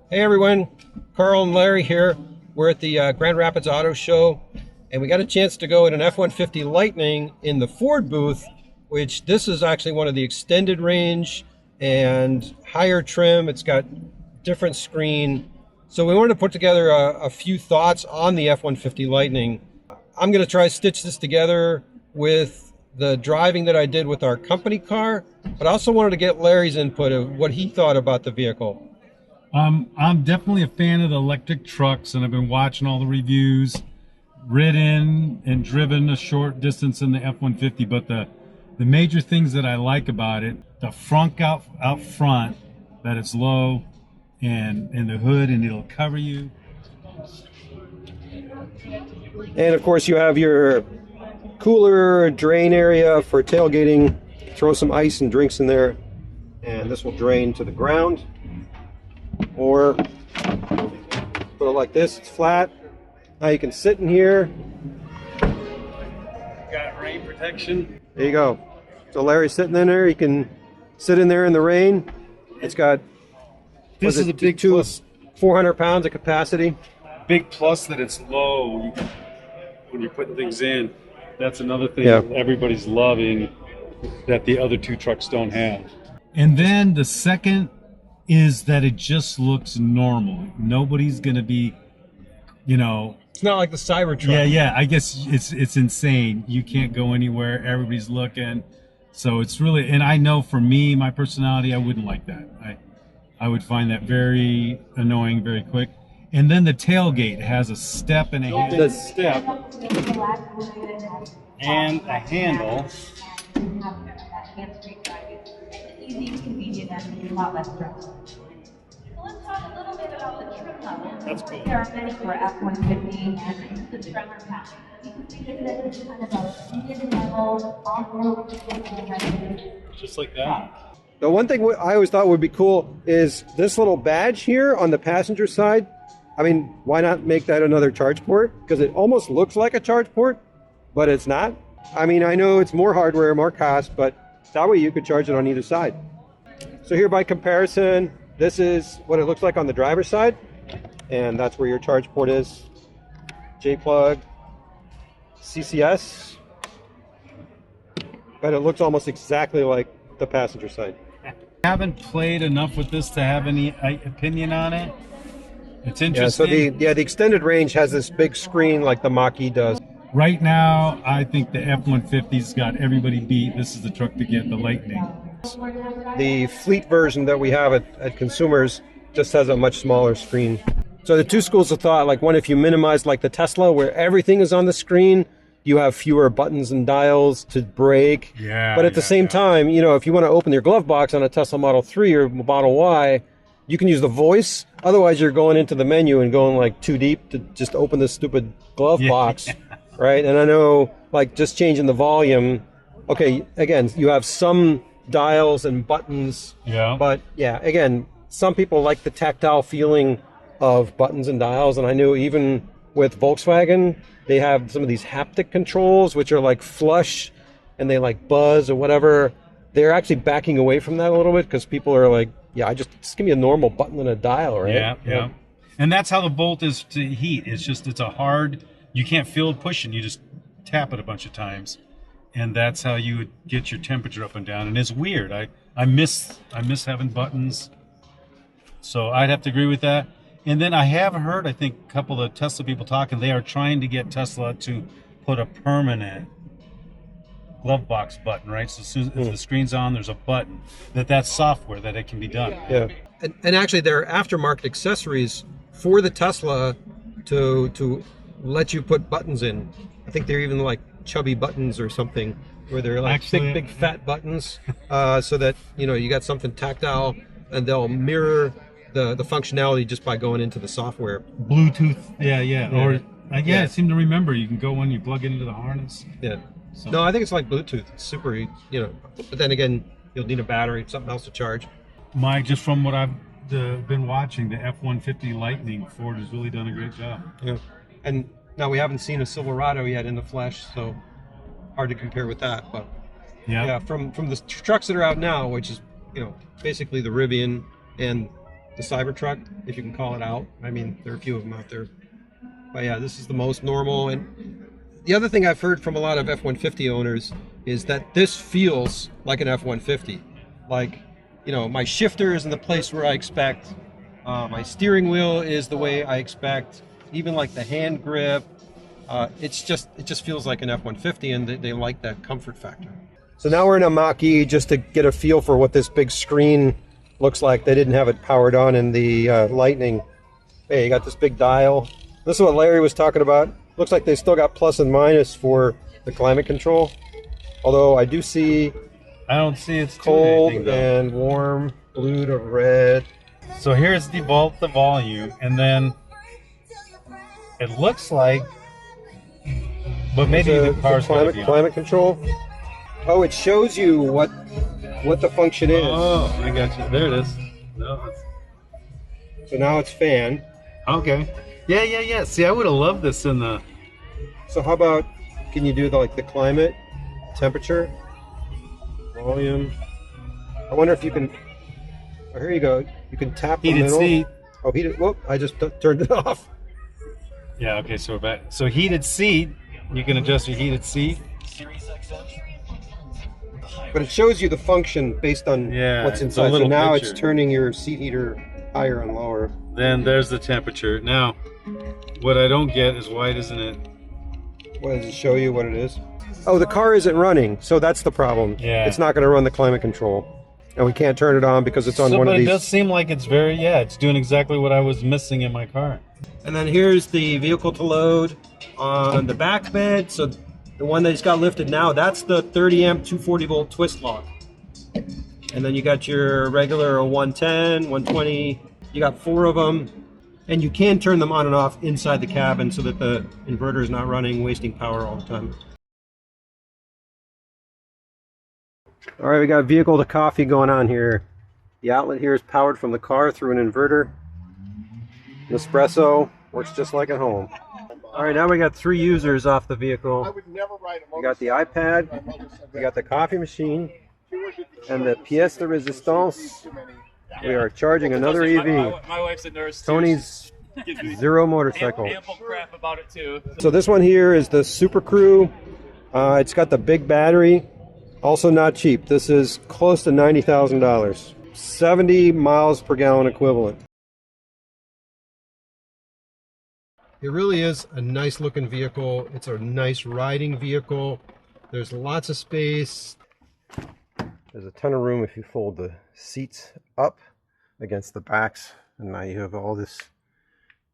Hey everyone, Karl and Larry here. We're at the Grand Rapids Auto Show, and we got a chance to go in an F-150 Lightning in the Ford booth, which this is actually one of the extended range and higher trim. It's got different screen. So we wanted to put together a few thoughts on the F-150 Lightning. I'm going to try to stitch this together with the driving that I did with our company car, but I also wanted to get Larry's input of what he thought about the vehicle. I'm definitely a fan of the electric trucks, and I've been watching all the reviews, ridden and driven a short distance in the F-150. But the major things that I like about it, the frunk out front, that it's low, and the hood, and it'll cover you. And of course you have your cooler drain area for tailgating. Throw some ice and drinks in there, and this will drain to the ground. Or put it like this, it's flat. Now you can sit in here. Got rain protection. There you go. So Larry's sitting in there. He can sit in there in the rain. It's got, This is a big plus. 400 pounds of capacity. Big plus that it's low when you're putting things in. That's another thing Yeah. everybody's loving that the other two trucks don't have. And then the second is that it just looks normal. Nobody's gonna be, It's not like the Cybertruck. yeah. I guess it's insane. You can't go anywhere. Everybody's looking. So it's really, and I know for me, my personality, I wouldn't like that. I would find that very annoying very quick. And then the tailgate has a step and a handle. The Step and a handle. Easy, convenient, and a lot less stressful. So let's talk a little bit about the trim levels. That's cool. There are many for F-150, and the trim are packed. You can think of it as kind of a mid-level off-road. Just like that. The one thing I always thought would be cool is this little badge here on the passenger side. I mean, why not make that another charge port? Because it almost looks like a charge port, but it's not. I mean, I know it's more hardware, more cost, but that way you could charge it on either side. So here by comparison, this is what it looks like on the driver's side, and that's where your charge port is. J-plug, CCS, but it looks almost exactly like the passenger side. I haven't played enough with this to have any opinion on it. It's Yeah, interesting. so the extended range has this big screen like the Mach-E does. Right now, I think the F-150's got everybody beat. This is the truck to get, the Lightning. The fleet version that we have at Consumers just has a much smaller screen. So the two schools of thought, like one, if you minimize like the Tesla where everything is on the screen, you have fewer buttons and dials to brake. Yeah. But at the same time, if you want to open your glove box on a Tesla Model 3 or Model Y, you can use the voice. Otherwise, you're going into the menu and going like too deep to just open this stupid glove box. Right? And I know, like, just changing the volume. Okay, again, you have some dials and buttons. Yeah. But yeah, again, some people like the tactile feeling of buttons and dials. And I know even with Volkswagen, they have some of these haptic controls, which are like flush and they like buzz or whatever. They're actually backing away from that a little bit because people are like, yeah, just give me a normal button and a dial, right? Yeah. And that's how the Bolt is to heat. It's a hard, you can't feel it pushing. You just tap it a bunch of times. And that's how you would get your temperature up and down. And it's weird. I miss having buttons. So I'd have to agree with that. And then I have heard, I think, a couple of Tesla people talking, they are trying to get Tesla to put a permanent glove box button, right? So as soon as if the screen's on, there's a button. That's software that it can be done. Yeah. And actually, there are aftermarket accessories for the Tesla to let you put buttons in. I think they're even like chubby buttons or something, where they're like Actually, big fat buttons, so that you got something tactile, and they'll mirror the functionality just by going into the software. Bluetooth, yeah. Or Yeah. I seem to remember you can go in, you plug it into the harness. Yeah. So. No, I think it's like Bluetooth. It's super, but then again, you'll need a battery, something else to charge. Just from what I've been watching, the F-150 Lightning, Ford has really done a great job. Yeah. And now we haven't seen a Silverado yet in the flesh, so hard to compare with that. But yeah, from the trucks that are out now, which is basically the Rivian and the Cybertruck, if you can call it out. I mean, there are a few of them out there. But yeah, this is the most normal. And the other thing I've heard from a lot of F-150 owners is that this feels like an F-150. Like, you know, my shifter is in the place where I expect. My steering wheel is the way I expect. Even like the hand grip. It just feels like an F-150, and they like that comfort factor. So now we're in a Mach-E just to get a feel for what this big screen looks like. They didn't have it powered on in the Lightning. Hey, you got this big dial. This is what Larry was talking about. Looks like they still got plus and minus for the climate control. Although I do see I don't see it's cold doing anything, though. and warm, blue to red. So here's the volume, and then it looks like, but maybe the car's gotta be on. climate control. Oh, it shows you what the function is. Oh, I got you. There it is. No, So now it's fan. okay. Yeah. See, I would have loved this in the. So how about, can you do the climate, temperature, volume? I wonder if you can. Oh, here you go. You can tap the Heated middle. seat. Oh, heated. Whoop! I just turned it off. Yeah. Okay. So we're back. So heated seat. You can adjust your heated seat. But it shows you the function based on Yeah, what's it's a inside. So little now picture. it's turning your seat heater higher and lower. Then there's the temperature. Now, what I don't get is why doesn't it? What does it show you? What it is? Oh, the car isn't running, so that's the problem. Yeah. It's not going to run the climate control, and we can't turn it on because it's on one but of it these. does seem like it's very it's doing exactly what I was missing in my car. And then here's the vehicle to load on the back bed. So the one that's got lifted now, that's the 30 amp 240 volt twist lock. And then you got your regular 110, 120. You got 4 of them. And you can turn them on and off inside the cabin so that the inverter is not running, wasting power all the time. All right, we got vehicle to coffee going on here. The outlet here is powered from the car through an inverter. Nespresso works just like at home. All right, now we got 3 users off the vehicle. We got the iPad, we got the coffee machine, and the pièce de résistance. We are charging another EV. My wife's a nurse. Tony's Zero motorcycle. Ample crap about it too. So this one here is the Super Crew. It's got the big battery. Also not cheap. This is close to $90,000. 70 miles per gallon equivalent. It really is a nice looking vehicle. It's a nice riding vehicle. There's lots of space. There's a ton of room if you fold the seats up against the backs. And now you have all this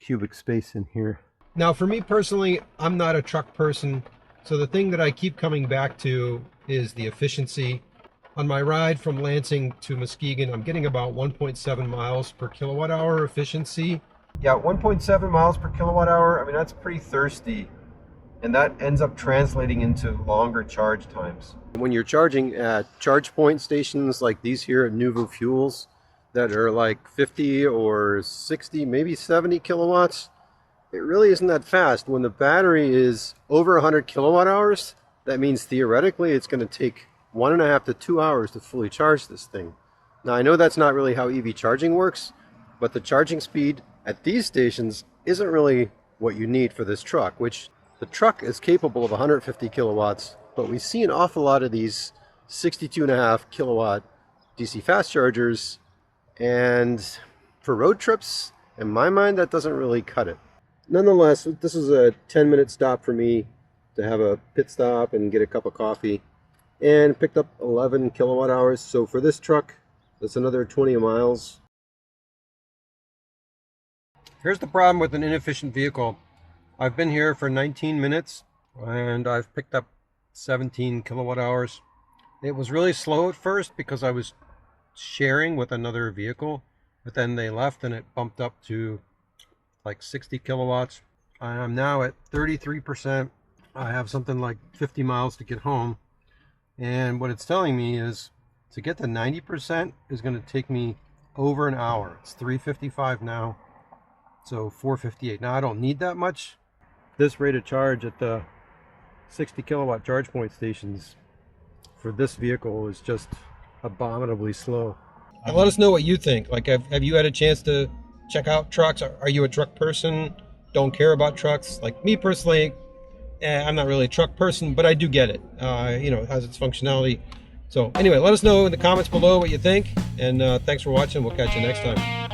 cubic space in here. Now for me personally, I'm not a truck person. So the thing that I keep coming back to is the efficiency. On my ride from Lansing to Muskegon, I'm getting about 1.7 miles per kilowatt hour efficiency. Yeah, 1.7 miles per kilowatt hour. I mean, that's pretty thirsty. And that ends up translating into longer charge times. When you're charging at charge point stations like these here at Nuvo Fuels that are like 50 or 60, maybe 70 kilowatts, it really isn't that fast. When the battery is over 100 kilowatt hours, that means theoretically it's going to take 1.5 to 2 hours to fully charge this thing. Now I know that's not really how EV charging works, but the charging speed at these stations isn't really what you need for this truck, which the truck is capable of 150 kilowatts, but we see an awful lot of these 62.5 kilowatt DC fast chargers, and for road trips, in my mind, that doesn't really cut it. Nonetheless, this is a 10-minute stop for me to have a pit stop and get a cup of coffee, and picked up 11 kilowatt hours. So for this truck, that's another 20 miles. Here's the problem with an inefficient vehicle. I've been here for 19 minutes and I've picked up 17 kilowatt hours. It was really slow at first because I was sharing with another vehicle, but then they left and it bumped up to like 60 kilowatts. I'm now at 33%. I have something like 50 miles to get home. And what it's telling me is to get to 90% is going to take me over an hour. It's 3:55 now. So 4:58. Now I don't need that much. This rate of charge at the 60 kilowatt charge point stations for this vehicle is just abominably slow. And let us know what you think. Like, have you had a chance to check out trucks? Are you a truck person? Don't care about trucks? Like me personally, I'm not really a truck person, but I do get it. You know, it has its functionality. So anyway, let us know in the comments below what you think. And thanks for watching. We'll catch you next time.